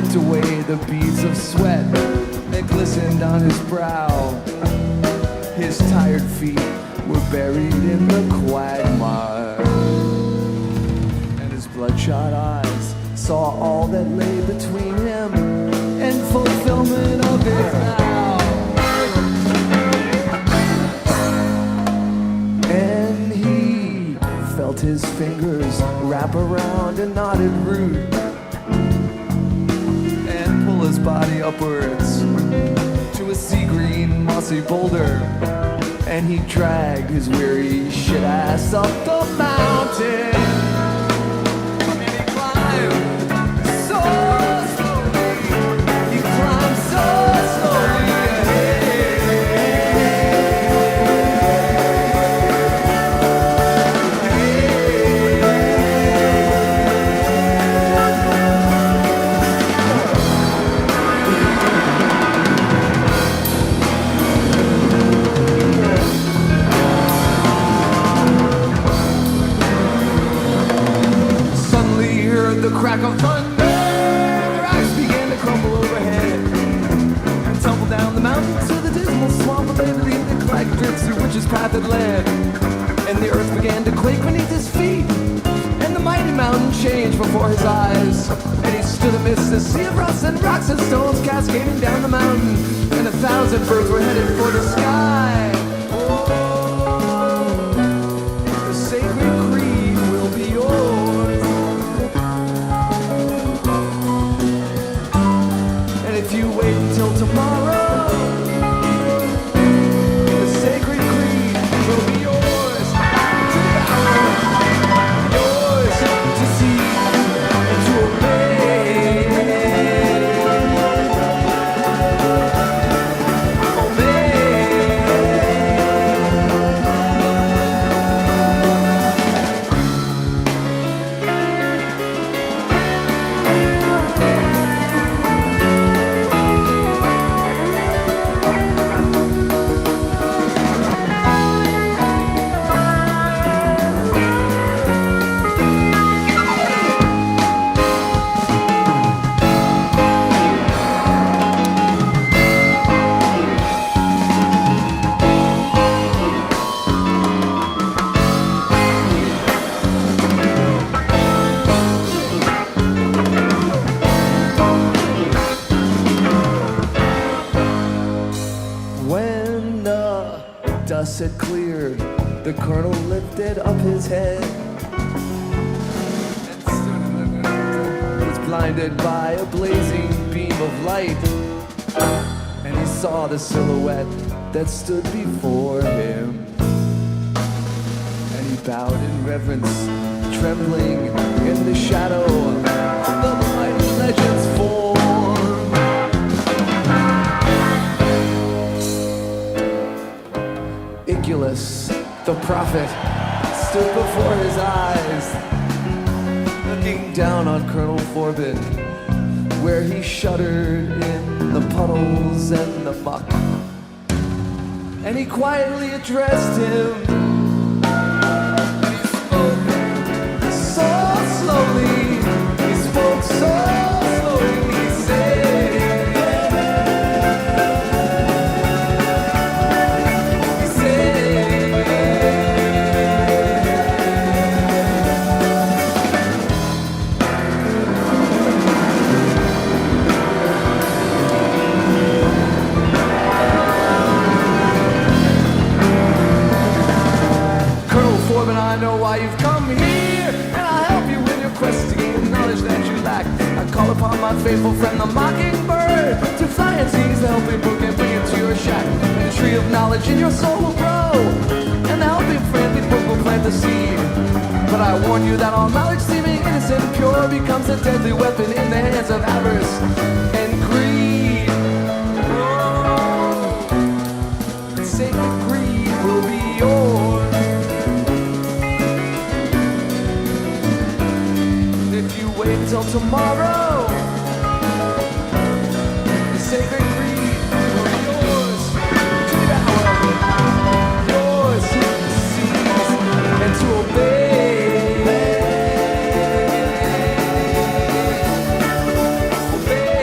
wiped away the beads of sweat that glistened on his brow. His tired feet were buried in the quagmire, and his bloodshot eyes saw all that lay between him and fulfillment of his vow. And he felt his fingers wrap around a knotted root and pull his body upwards to a sea green mossy boulder, and he dragged his weary shit ass up the mountain. And he climbed so slowly, he climbed so slowly. The crack of thunder, the rocks began to crumble overhead and tumble down the mountain to the dismal swamp that lay beneath the clagged drifts through which his path had led. And the earth began to quake beneath his feet, and the mighty mountain changed before his eyes. And he stood amidst the sea of rocks and stones cascading down the mountain, and 1,000 birds were headed for the sky. Oh, the sacred creed will be yours. If you wait until tomorrow, the sacred creed will be yours to devour, yours to see and to obey. When the dust had cleared, the colonel lifted up his head and was blinded by a blazing beam of light, and he saw the silhouette that stood before him, and he bowed in reverence, trembling in the shadow of the mighty legend's form. The prophet stood before his eyes, looking down on Colonel Forbin, where he shuddered in the puddles and the muck, and he quietly addressed him, and he spoke so slowly, he spoke so slowly, he said, I know why you've come here, and I'll help you in your quest to gain the knowledge that you lack. I call upon my faithful friend the Mockingbird to fly and seize the helping book and bring it to your shack. And the tree of knowledge in your soul will grow, and the helping friendly book will plant the seed. But I warn you that all knowledge seeming innocent and pure becomes a deadly weapon in the hands of avarice and greed. Oh, the sacred greed will be yours. Wait until tomorrow. The sacred creed will be yours to devour, yours to seize and to obey. Obey.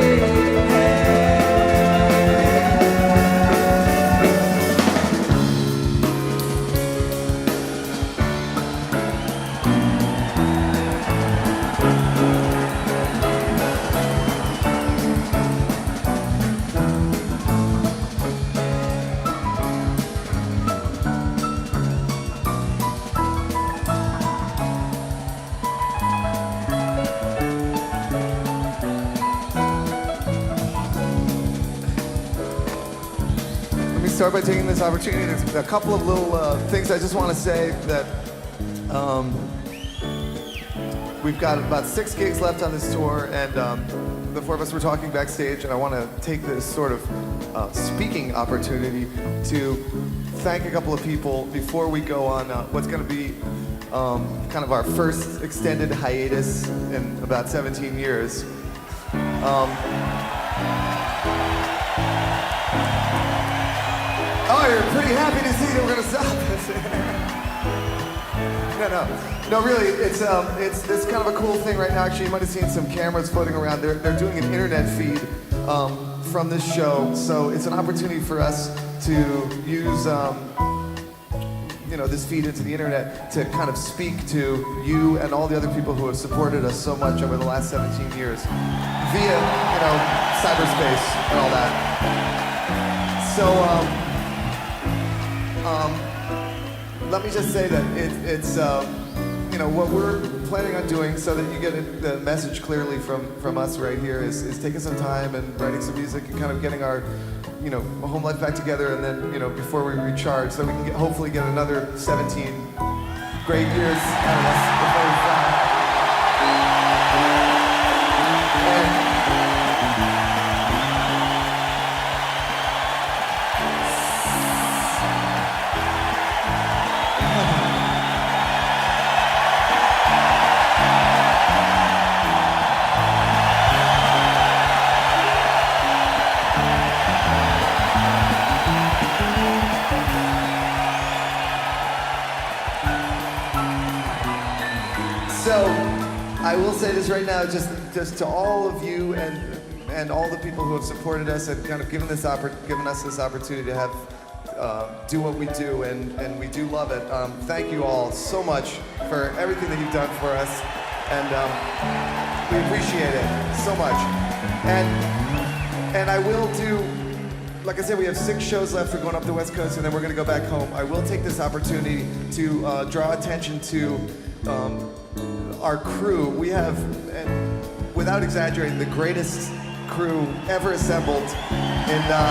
start by taking this opportunity. There's a couple of little things I just want to say that we've got about 6 gigs left on this tour, and the four of us were talking backstage, and I want to take this sort of speaking opportunity to thank a couple of people before we go on what's going to be kind of our first extended hiatus in about 17 years. Oh, you're pretty happy to see that we're going to stop this. No, really, it's this kind of a cool thing right now. Actually, you might have seen some cameras floating around. They're doing an internet feed from this show, so it's an opportunity for us to use this feed into the internet to kind of speak to you and all the other people who have supported us so much over the last 17 years via cyberspace and all that. So let me just say that it's what we're planning on doing, so that you get the message clearly from us right here, is taking some time and writing some music and kind of getting our home life back together, and then before we recharge, so we can hopefully get another 17 great years out of us before we fly. So, I will say this right now, just to all of you and all the people who have supported us and kind of given us this opportunity to have do what we do, and we do love it. Thank you all so much for everything that you've done for us, and we appreciate it so much. And I will do, like I said, we have 6 shows left. We're going up the West Coast, and then we're going to go back home. I will take this opportunity to draw attention to our crew. We have, and without exaggerating, the greatest crew ever assembled in the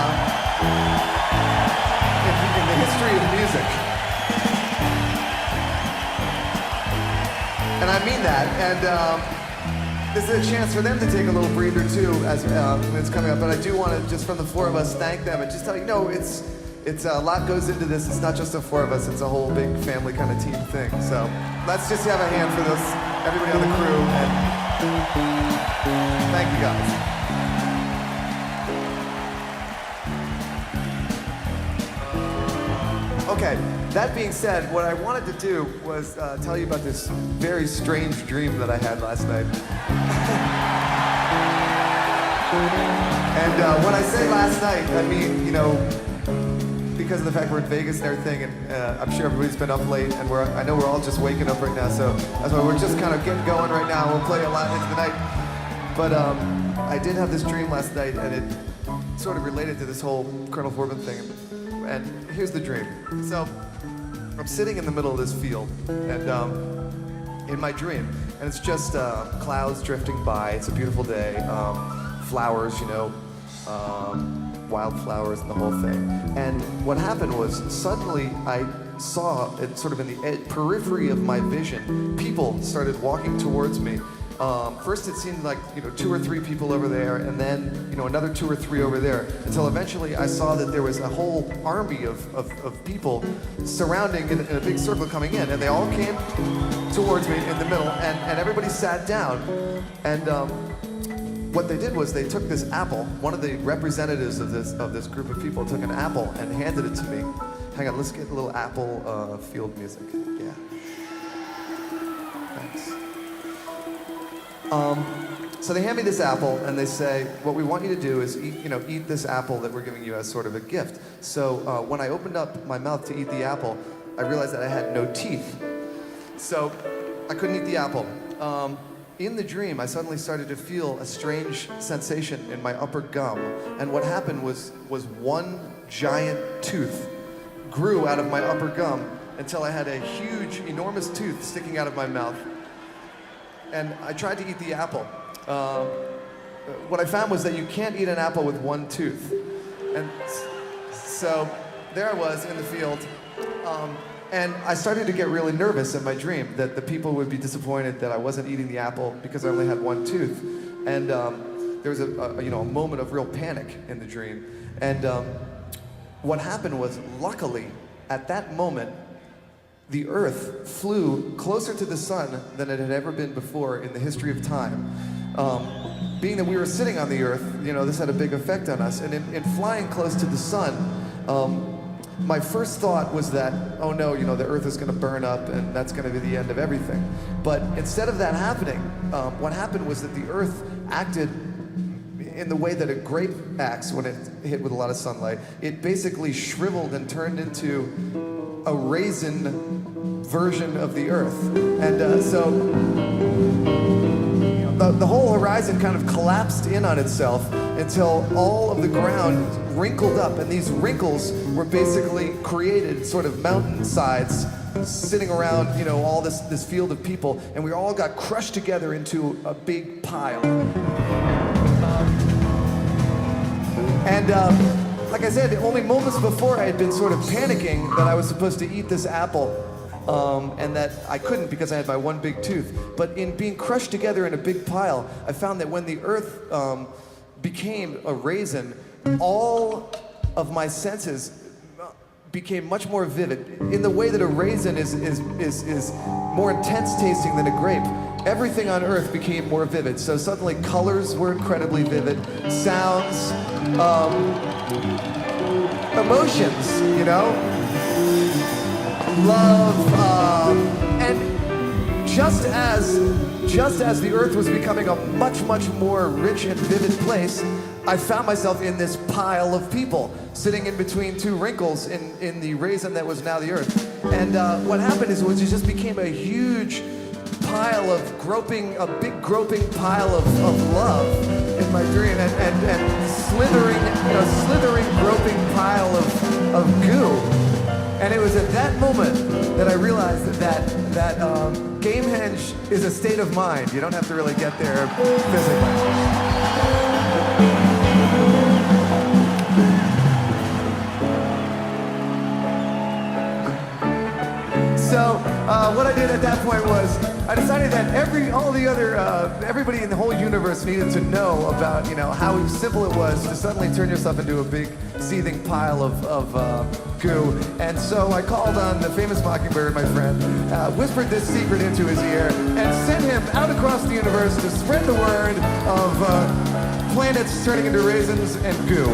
history of music. And I mean that. And this is a chance for them to take a little breather too, as it's coming up. But I do want to, just from the 4 of us, thank them and just tell you, it's a lot goes into this. It's not just the 4 of us. It's a whole big family kind of team thing. So let's just have a hand for this, everybody on the crew, and thank you guys. Okay, that being said, what I wanted to do was tell you about this very strange dream that I had last night. And when I say last night, I mean, because of the fact we're in Vegas and everything, and I'm sure everybody's been up late, and I know we're all just waking up right now, so that's why we're just kind of getting going right now. We'll play a lot into the night. But I did have this dream last night, and it sort of related to this whole Colonel Forbin thing. And here's the dream. So I'm sitting in the middle of this field, and in my dream, and it's just clouds drifting by. It's a beautiful day, flowers, wildflowers and the whole thing. And what happened was, suddenly I saw it sort of in the periphery of my vision. People started walking towards me. First it seemed like 2 or 3 people over there, and then another 2 or 3 over there, until eventually I saw that there was a whole army of people surrounding in a big circle coming in, and they all came towards me in the middle, and everybody sat down. And what they did was they took this apple. One of the representatives of this group of people took an apple and handed it to me. Hang on, let's get a little apple field music. Yeah. Thanks. So they hand me this apple and they say, what we want you to do is eat this apple that we're giving you as sort of a gift. So when I opened up my mouth to eat the apple, I realized that I had no teeth. So I couldn't eat the apple. In the dream, I suddenly started to feel a strange sensation in my upper gum. And what happened was one giant tooth grew out of my upper gum until I had a huge, enormous tooth sticking out of my mouth. And I tried to eat the apple. What I found was that you can't eat an apple with one tooth. And so there I was in the field, and I started to get really nervous in my dream that the people would be disappointed that I wasn't eating the apple because I only had one tooth. And there was a moment of real panic in the dream. And what happened was, luckily, at that moment, the Earth flew closer to the sun than it had ever been before in the history of time. Being that we were sitting on the Earth, this had a big effect on us. And in flying close to the sun, my first thought was that, oh no, the Earth is going to burn up and that's going to be the end of everything. But instead of that happening, what happened was that the Earth acted in the way that a grape acts when it hit with a lot of sunlight. It basically shriveled and turned into a raisin version of the Earth. And so the whole horizon kind of collapsed in on itself until all of the ground wrinkled up, and these wrinkles were basically created sort of mountainsides sitting around, all this field of people, and we all got crushed together into a big pile. Like I said, only moments before I had been sort of panicking that I was supposed to eat this apple, and that I couldn't because I had my one big tooth. But in being crushed together in a big pile, I found that when the Earth became a raisin, all of my senses became much more vivid. In the way that a raisin is more intense tasting than a grape, everything on Earth became more vivid. So suddenly colors were incredibly vivid, sounds, emotions, love, and just as the Earth was becoming a much more rich and vivid place, I found myself in this pile of people sitting in between two wrinkles in the raisin that was now the Earth. And what happened is it just became a huge pile of a big groping pile of love in my dream, and slithering groping pile of goo. And it was at that moment that I realized that Gamehenge is a state of mind. You don't have to really get there physically. So what I did at that point was I decided that everybody in the whole universe needed to know about how simple it was to suddenly turn yourself into a big seething pile of goo. And so I called on the famous Mockingbird, my friend, whispered this secret into his ear, and sent him out across the universe to spread the word of planets turning into raisins and goo.